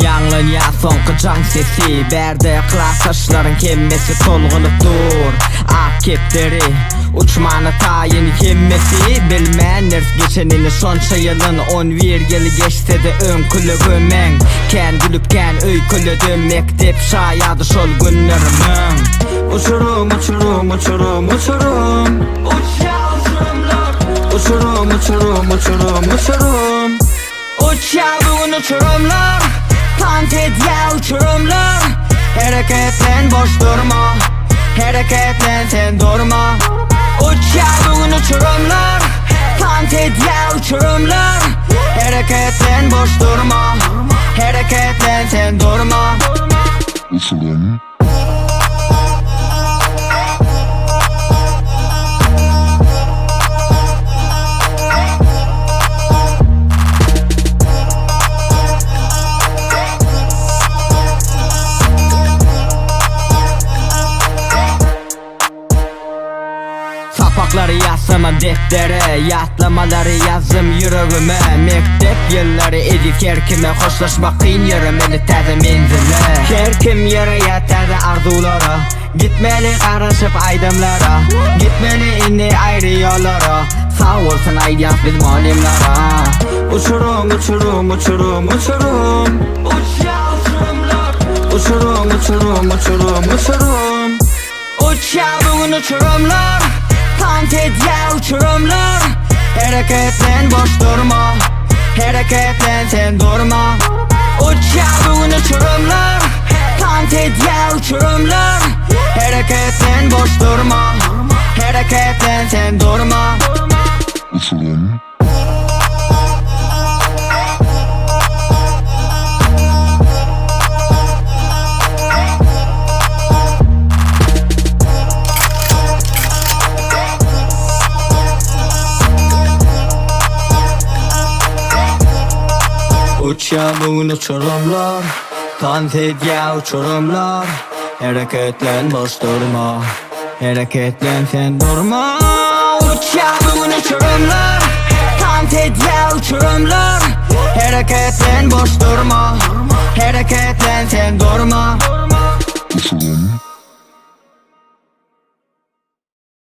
Yanlıya soňky can sesi berde klas saçlaryň kemmesi tolgunup dur ak kepleri uçmany taýyn kemmesi bilmän ners geçenini şonça ýylyn 11 ýyl geçse de öňkülügümeň kän gülüpkän öýkülüdüm mektep şaýady şol günlerimiň uçurum uçurum uçurum uçurum uçurumlar uçurum uçurum uçurum uçurum uçaldyň uçurumlar Tant edýä uçurumlar Hereketlen boş durma Hereketlen sen durma Uçaldyň uçurumlar Tant edýä uçurumlar Hereketlen boş durma Hereketlen sen durma Uçurum Sapaklary ýazsam deftere, ýatlamaları yazım yüregime Mektep ýyllary edip her kime hoşlaşmak kyn ýöremeli täze menzile Her kim ýöreýär täze arzulara Gitmeli garaşyp aýdymlara Gitmeli inni aýry ýollara Sağ bolsun aýdýas biz muallimlara Uçurum uçurum uçurum uçurum Uçurumlar Uçurum uçurum uçurum uçurum Uçaldyň uçurumlar Tant edýä uçurumlar Hereketlen boş durma Hereketlen sen durma Uçaldyň uçurumlar Tant edýä uçurumlar Hereketlen boş durma Hereketlen sen durma Uçurum Uçaldyň uçurumlar Tant edýä uçurumlar Hereketlen boş durma Hereketlen sen durma Uçaldyň uçurumlar Tant edýä uçurumlar Hereketlen boş durma Hereketlen sen durma